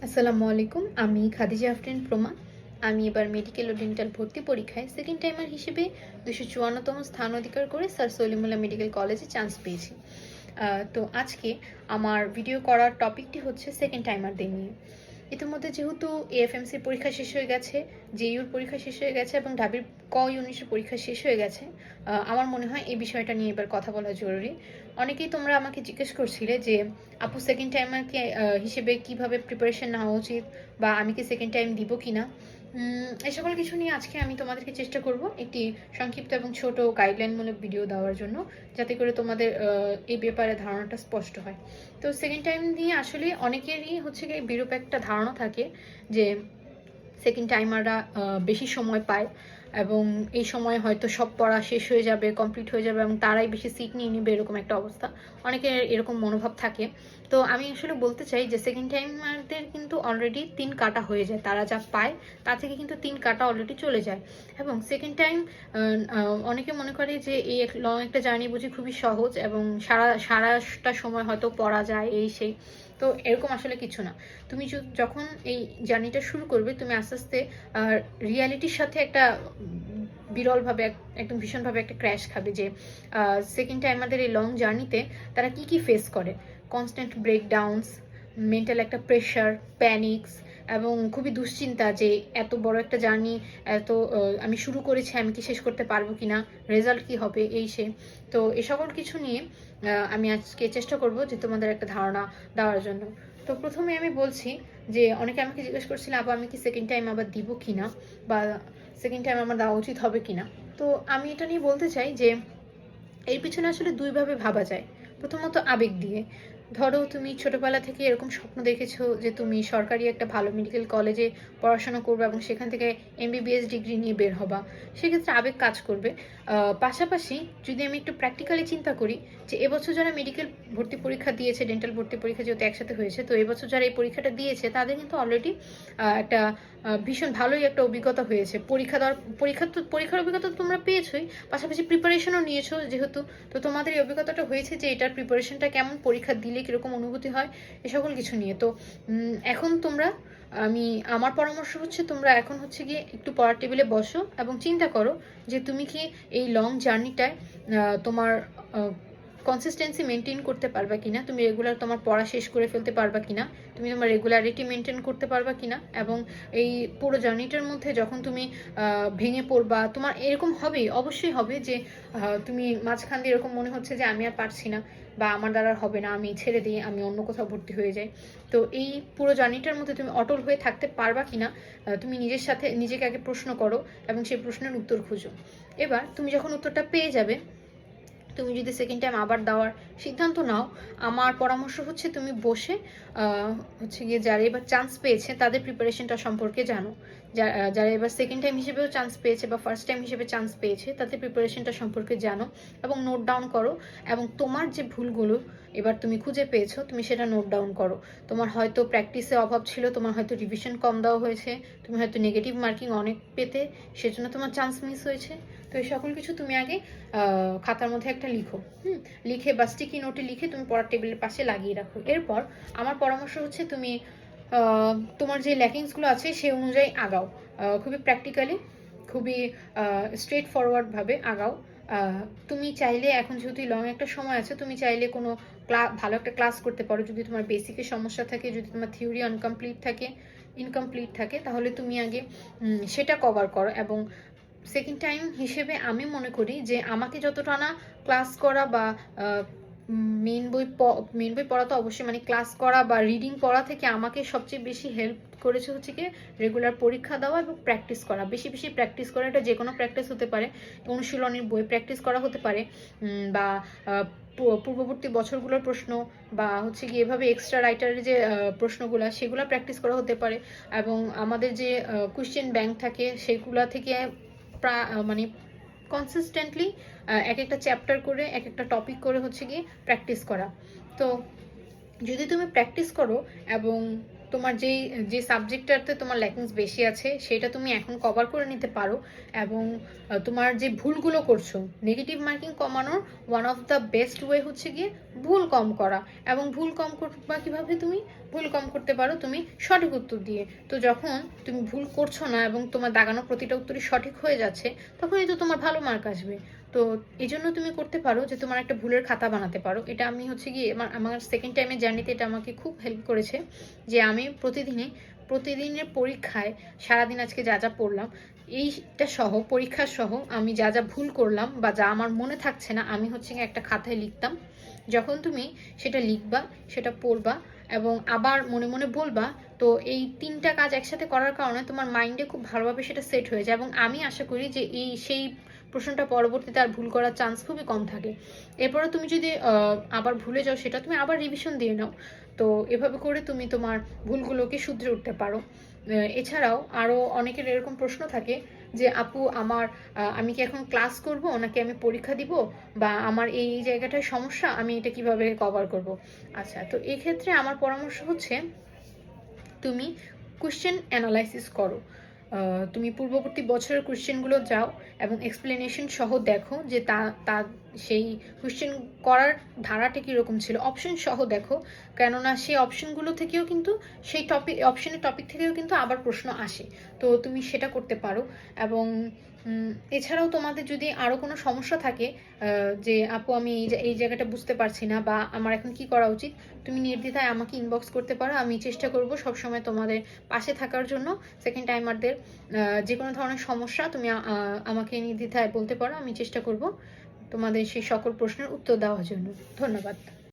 আসসালামু আলাইকুম। আমি খাদিজা আফরিন প্রমা। আমি এবার মেডিকেল ও ডেন্টাল ভর্তি পরীক্ষায় সেকেন্ড টাইমার হিসেবে 254তম স্থান অধিকার করে স্যার সলিমুল্লাহ মেডিকেল কলেজে চান্স পেয়েছি। তো আজকে আমার ভিডিও করার টপিকটি হচ্ছে সেকেন্ড টাইমারদের নিয়ে। ইতিমধ্যে যেহেতু এএফএমসির পরীক্ষা শেষ হয়ে গেছে, জেইউর পরীক্ষা শেষ হয়ে গেছে এবং ঢাবির ক ইউনিটের পরীক্ষা শেষ হয়ে গেছে, আমার মনে হয় এই বিষয়টা নিয়ে এবার কথা বলা জরুরি। অনেকেই তোমরা আমাকে জিজ্ঞেস করছিলে যে আপু সেকেন্ড টাইমারকে হিসেবে কিভাবে প্রিপারেশন নেওয়া উচিত, বা আমি কি সেকেন্ড টাইম দিব কি না। এই সকল কিছু নিয়ে আজকে আমি তোমাদেরকে চেষ্টা করব একটি সংক্ষিপ্ত এবং ছোট গাইডলাইনমূলক ভিডিও দেওয়ার জন্য, যাতে করে তোমাদের এই ব্যাপারে ধারণাটা স্পষ্ট হয়। তো সেকেন্ড টাইম নিয়ে আসলে অনেকেরই হচ্ছে গিয়ে বিরূপ একটা ধারণা থাকে যে সেকেন্ড টাইমাররা বেশি সময় পায় এবং এই সময় হয়তো সব পড়া শেষ হয়ে যাবে, কমপ্লিট হয়ে যাবে এবং তারাই বেশি সিট নিয়ে নেবে, এরকম একটা অবস্থা। অনেকের এরকম মনোভাব থাকে। তো আমি আসলে বলতে চাই যে সেকেন্ড টাইমারদের কিন্তু অলরেডি 3 কাটা হয়ে যায়, তারা যা পায় তার থেকে কিন্তু 3 কাটা অলরেডি চলে যায়। এবং সেকেন্ড টাইম অনেকে মনে করে যে এই লং একটা জার্নি বুঝি খুবই সহজ এবং সারাটা সময় হয়তো পড়া যায় এই সেই। তো এরকম আসলে কিছু না। তুমি যখন এই জার্নিটা শুরু করবে, তুমি আস্তে আস্তে রিয়ালিটির সাথে একটা বিরলভাবে একদম ভীষণভাবে একটা ক্র্যাশ খাবে যে সেকেন্ড টাইমারদের এই লং জার্নিতে তারা কি কি ফেস করে। কনস্ট্যান্ট ব্রেকডাউনস, মেন্টাল একটা প্রেশার, প্যানিকস এবং খুবই দুশ্চিন্তা যে এত বড় একটা জার্নি, এত আমি শুরু করেছি, আমি কি শেষ করতে পারবো কিনা, রেজাল্ট কি হবে এই সে। তো এ সকল কিছু নিয়ে আমি আজকে চেষ্টা করব যে তোমাদের একটা ধারণা দেওয়ার জন্য। তো প্রথমে আমি বলছি যে অনেকে আমাকে জিজ্ঞেস করছিল আপু আমি কি সেকেন্ড টাইম আবার দিব কিনা, বা সেকেন্ড টাইম আমার দেওয়া উচিত হবে কিনা। তো আমি এটা নিয়ে বলতে চাই যে এর পিছনে আসলে দুইভাবে ভাবা যায়। প্রথমত আবেগ দিয়ে। ধরো তুমি ছোটবেলা থেকে এরকম স্বপ্ন দেখেছো যে তুমি সরকারি একটা ভালো মেডিকেল কলেজে পড়াশোনা করবে এবং সেখান থেকে এমবিবিএস ডিগ্রি নিয়ে বের হবা, সেক্ষেত্রে আবেগ কাজ করবে। পাশাপাশি যদি আমি একটু প্র্যাকটিক্যালি চিন্তা করি যে এবছর যারা মেডিকেল ভর্তি পরীক্ষা দিয়েছে, ডেন্টাল ভর্তি পরীক্ষা যেহেতু একসাথে হয়েছে, তো এবছর যারা এই পরীক্ষাটা দিয়েছে তাদের কিন্তু অলরেডি একটা ভীষণ ভালোই একটা অভিজ্ঞতা হয়েছে। পরীক্ষার অভিজ্ঞতা তো তোমরা পেয়েছোই, পাশাপাশি প্রিপারেশনও নিয়েছো যেহেতু। তো তোমাদের এই অভিজ্ঞতাটা হয়েছে যে এটার প্রিপারেশনটা কেমন, পরীক্ষা দিলে কীরকম অনুভূতি হয়, এ সকল কিছু নিয়ে। তো এখন তোমরা, আমার পরামর্শ হচ্ছে তোমরা এখন হচ্ছে গিয়ে একটু পড়ার টেবিলে বসো এবং চিন্তা করো যে তুমি কি এই লং জার্নিটায় তোমার কনসিস্টেন্সি মেনটেন করতে পারবা কিনা, তুমি রেগুলার তোমার পড়া শেষ করে ফেলতে পারবা কিনা, তুমি তোমার রেগুলারিটি মেনটেন করতে পারবা কিনা। এবং এই পুরো জার্নিটার মধ্যে যখন তুমি ভেঙে পড়বা, তোমার এরকম হবেই, অবশ্যই হবে যে তুমি মাঝখান দিয়ে এরকম মনে হচ্ছে যে আমি আর পারছি না, বা আমার দ্বারা হবে না, আমি ছেড়ে দিই, আমি অন্য কোথাও ভর্তি হয়ে যাই। তো এই পুরো জার্নিটার মধ্যে তুমি অটল হয়ে থাকতে পারবা কিনা, তুমি নিজের সাথে নিজেকে আগে প্রশ্ন করো এবং সেই প্রশ্নের উত্তর খুঁজো। এবার তুমি যখন উত্তরটা পেয়ে যাবে, তুমি যদি সেকেন্ড টাইম আবার দেওয়ার সিদ্ধান্ত নাও, আমার পরামর্শ হচ্ছে তুমি বসে হচ্ছে গিয়ে যারা এবার চান্স পেয়েছে তাদের প্রিপারেশনটা সম্পর্কে জানো। যারা এবার সেকেন্ড টাইম হিসেবেও চান্স পেয়েছে বা ফার্স্ট টাইম হিসেবে চান্স পেয়েছে তাদের প্রিপারেশনটা সম্পর্কে জানো এবং নোট ডাউন করো। এবং তোমার যে ভুলগুলো এবার তুমি খুঁজে পেয়েছো, তুমি সেটা নোট ডাউন করো। তোমার হয়তো প্র্যাকটিসে অভাব ছিল, তোমার হয়তো রিভিশন কম দেওয়া হয়েছে, তুমি হয়তো নেগেটিভ মার্কিং অনেক পেতে, সেজন্য তোমার চান্স মিস হয়েছে। তো এই সকল কিছু তুমি আগে খাতার মধ্যে একটা লিখো, লিখে বা স্টিকি নোটে লিখে তুমি পড়ার টেবিলের পাশে লাগিয়ে রাখো। এরপর আমার পরামর্শ হচ্ছে তুমি তোমার যে ল্যাকিংসগুলো আছে সেই অনুযায়ী আগাও, খুবই প্র্যাকটিক্যালি, খুবই স্ট্রেট ফরওয়ার্ডভাবে আগাও। তুমি চাইলে এখন যেহেতু লং একটা সময় আছে, তুমি চাইলে কোনো ভালো একটা ক্লাস করতে পারো। যদি তোমার বেসিকের সমস্যা থাকে, যদি তোমার থিওরি ইনকমপ্লিট থাকে, তাহলে তুমি আগে সেটা কভার করো। এবং সেকেন্ড টাইম হিসেবে আমি মনে করি যে আমাকে যতটা না ক্লাস করা বা মেন বই পড়া তো অবশ্যই, মানে ক্লাস করা বা রিডিং পড়া থেকে আমাকে সবচেয়ে বেশি হেল্প করেছে হচ্ছে কি রেগুলার পরীক্ষা দেওয়া এবং প্র্যাকটিস করা, বেশি বেশি প্র্যাকটিস করা। এটা যে কোনো প্র্যাকটিস হতে পারে, অনুশীলনের বই প্র্যাকটিস করা হতে পারে, বা পূর্ববর্তী বছরগুলোর প্রশ্ন, বা হচ্ছে কি এভাবে এক্সট্রা রাইটারের যে প্রশ্নগুলো সেগুলো প্র্যাকটিস করা হতে পারে। এবং আমাদের যে কোয়েশ্চেন ব্যাংক থাকে সেগুলো থেকে মানে কনসিস্টেন্টলি এক একটা চ্যাপ্টার করে, এক একটা টপিক করে হচ্ছে গিয়ে প্র্যাকটিস করা। তো যদি তুমি প্র্যাকটিস করো এবং তোমার যে সাবজেক্টটাতে তোমার ল্যাকিংস বেশি আছে সেটা তুমি এখন কভার করে নিতে পারো। এবং তোমার যে ভুলগুলো করছো, নেগেটিভ মার্কিং কমানোর one of the best way হচ্ছে গিয়ে ভুল কম করা। এবং ভুল কম করবা কীভাবে? তুমি ভুল কম করতে পারো তুমি সঠিক উত্তর দিয়ে। তো যখন তুমি ভুল করছো না এবং তোমার দাগানো প্রতিটা উত্তরই সঠিক হয়ে যাচ্ছে, তখনই তো তোমার ভালো মার্ক আসবে। তো এই জন্য তুমি করতে পারো যে তোমার একটা ভুলের খাতা বানাতে পারো। এটা আমি হচ্ছে গিয়ে আমার সেকেন্ড টাইমের জার্নিতে এটা আমাকে খুব হেল্প করেছে, যে আমি প্রতিদিনের পরীক্ষায় সারাদিন আজকে যা যা পড়লাম এইটা সহ, পরীক্ষা সহ আমি যা যা ভুল করলাম বা যা আমার মনে থাকছে না, আমি হচ্ছে গিয়ে একটা খাতায় লিখতাম। যখন তুমি সেটা লিখবা, সেটা পড়বা এবং আবার মনে মনে বলবা, তো এই 3টা কাজ একসাথে করার কারণে তোমার মাইন্ডে খুব ভালোভাবে সেটা সেট হয়ে যায়। এবং আমি আশা করি যে সেই প্রশ্নটা পরবর্তীতে আর ভুল করার চান্স খুবই কম থাকে। এরপরে তুমি যদি আবার ভুলে যাও সেটা, তুমি আবার রিভিশন দিয়ে নাও। তো এভাবে করে তুমি তোমার ভুলগুলোকে শুধরে উঠতে পারো। এছাড়াও আরও অনেকের এরকম প্রশ্ন থাকে যে আপু আমি কি এখন ক্লাস করব নাকি আমি পরীক্ষা দিব, বা আমার এই জায়গাটায় সমস্যা, আমি এটা কিভাবে কভার করব। আচ্ছা, তো এক্ষেত্রে আমার পরামর্শ হচ্ছে তুমি কোশ্চেন অ্যানালাইসিস করো। তুমি পূর্ববর্তী বছরের কোশ্চেনগুলো যাও এবং এক্সপ্লেনেশন সহ দেখো যে তা সেই কোশ্চেন করার ধারাটা কীরকম ছিল। অপশন সহ দেখো, কেননা সেই অপশনগুলো থেকেও কিন্তু সেই টপিক থেকেও কিন্তু আবার প্রশ্ন আসে। তো তুমি সেটা করতে পারো। এবং এছাড়াও তোমাদের যদি আরও কোনো সমস্যা থাকে, যে আপু আমি এই জায়গাটা বুঝতে পারছি না বা আমার এখন কি করা উচিত, তুমি নির্দ্বিধায় আমাকে ইনবক্স করতে পারো। আমি চেষ্টা করব সবসময় তোমাদের পাশে থাকার জন্য। সেকেন্ড টাইমারদের যে কোনো ধরনের সমস্যা তুমি আমাকে নির্দ্বিধায় বলতে পারো। আমি চেষ্টা করব তোমাদের সেই সকল প্রশ্নের উত্তর দেওয়ার জন্য। ধন্যবাদ।